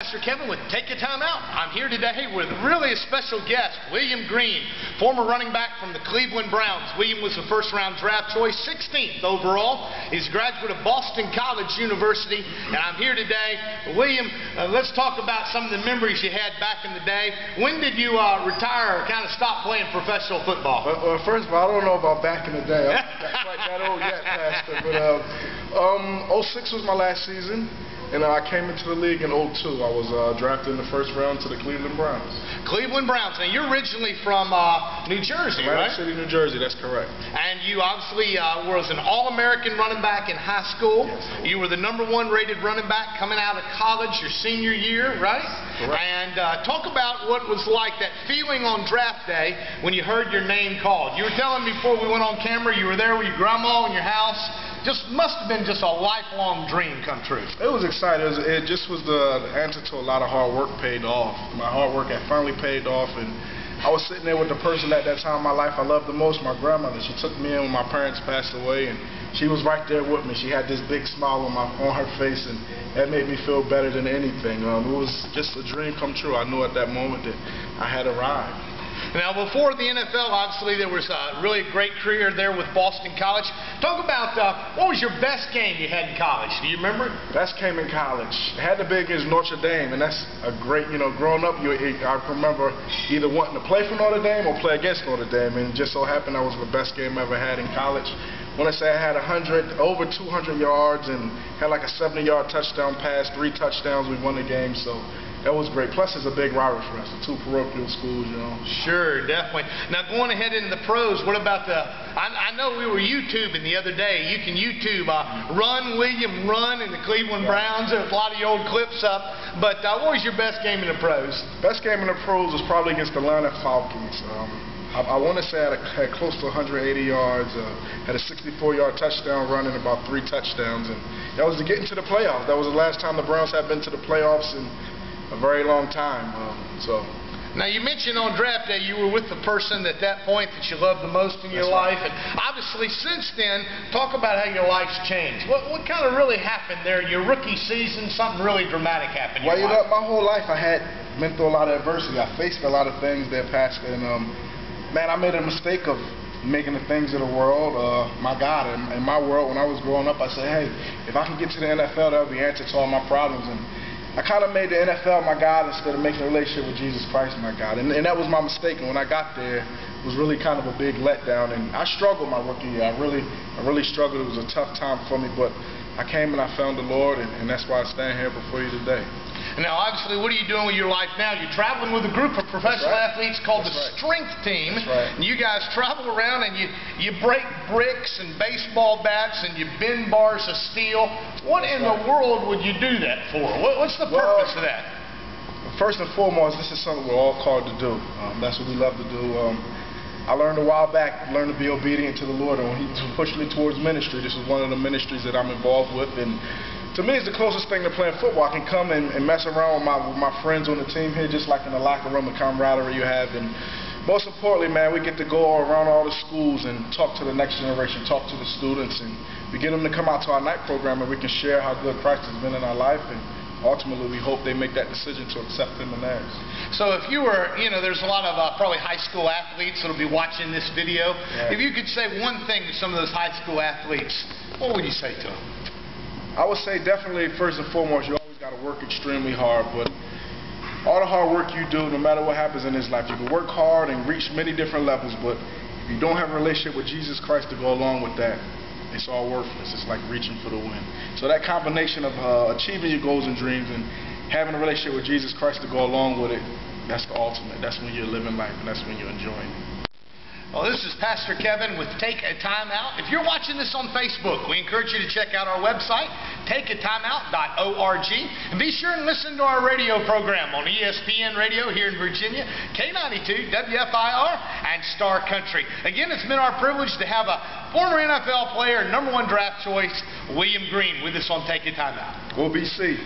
Pastor Kevin with Take a Time Out. I'm here today with really a special guest, William Green, former running back from the Cleveland Browns. William was a first-round draft choice, 16th overall. He's a graduate of Boston College University, and I'm here today. William, let's talk about some of the memories you had back in the day. When did you retire or kind of stop playing professional football? Well, first of all, I don't know about back in the day. I'm not quite that old yet, Pastor, but 06 was my last season. And I came into the league in 02. I was drafted in the first round to the Cleveland Browns. Cleveland Browns. Now, you're originally from New Jersey, right? Atlantic City, New Jersey. That's correct. And you obviously was an All-American running back in high school. Yes. You were the #1 rated running back coming out of college your senior year, right? Correct. And talk about what it was like, that feeling on draft day when you heard your name called. You were telling me before we went on camera, you were there with your grandma in your house. Just must have been just a lifelong dream come true. It was exciting. It just was the answer to a lot of hard work paid off. My hard work had finally paid off, and I was sitting there with the person at that time in my life I loved the most, my grandmother. She took me in when my parents passed away, and she was right there with me. She had this big smile on her face, and that made me feel better than anything. It was just a dream come true. I knew at that moment that I had arrived. Now, before the NFL, obviously, there was a really great career there with Boston College. Talk about what was your best game you had in college? Do you remember? Best game in college. I had to be against Notre Dame, and that's a great, growing up, I remember either wanting to play for Notre Dame or play against Notre Dame, and it just so happened that was the best game I ever had in college. When I say I had over 200 yards and had like a 70-yard touchdown pass, 3 touchdowns, we won the game, so that was great. Plus, it's a big rivalry for us, the 2 parochial schools, Sure, definitely. Now, going ahead into the pros, what about I know we were YouTubing the other day. You can YouTube Run, William, Run in the Cleveland Browns. There's a lot of your old clips up. But what was your best game in the pros? Best game in the pros was probably against the Atlanta Falcons. I want to say I had close to 180 yards, had a 64-yard touchdown run and about 3 touchdowns. And that was to get into the playoffs. That was the last time the Browns had been to the playoffs in a very long time. Now, you mentioned on draft day you were with the person at that point that you loved the most in your life, and obviously since then, talk about how your life's changed. What kind of really happened there? Your rookie season, something really dramatic happened. Well, my whole life I had been through a lot of adversity. I faced a lot of things there, Pastor, and man, I made a mistake of making the things of the world my God. In my world, when I was growing up, I said, hey, if I can get to the NFL, that'll be the answer to all my problems. And I kind of made the NFL my God instead of making a relationship with Jesus Christ my God. And that was my mistake. And when I got there, it was really kind of a big letdown. And I struggled my rookie year. I really struggled. It was a tough time for me. But I came and I found the Lord, and that's why I stand here before you today. Now, obviously, what are you doing with your life now? You're traveling with a group of professional athletes called the Strength Team. That's right. And you guys travel around and you break bricks and baseball bats and you bend bars of steel. What in the world would you do that for? What's the purpose of that? First and foremost, this is something we're all called to do. That's what we love to do. I learned a while back, learned to be obedient to the Lord, and when He pushed me towards ministry, this is one of the ministries that I'm involved with. And to me, it's the closest thing to playing football. I can come and mess around with my friends on the team here, just like in the locker room, the camaraderie you have. And most importantly, man, we get to go around all the schools and talk to the next generation, talk to the students, and we get them to come out to our night program, and we can share how good Christ has been in our life. And ultimately, we hope they make that decision to accept Him in theirs. So if you were, there's a lot of probably high school athletes that will be watching this video. Yeah. If you could say one thing to some of those high school athletes, what would you say to them? I would say definitely, first and foremost, you always got to work extremely hard. But all the hard work you do, no matter what happens in this life, you can work hard and reach many different levels. But if you don't have a relationship with Jesus Christ to go along with that, it's all worthless. It's like reaching for the wind. So that combination of achieving your goals and dreams and having a relationship with Jesus Christ to go along with it, that's the ultimate. That's when you're living life, and that's when you're enjoying it. Well, this is Pastor Kevin with Take a Time Out. If you're watching this on Facebook, we encourage you to check out our website, takeatimeout.org, and be sure and listen to our radio program on ESPN Radio here in Virginia, K92, WFIR, and Star Country. Again, it's been our privilege to have a former NFL player, #1 draft choice, William Green, with us on Take a Time Out. Go BC.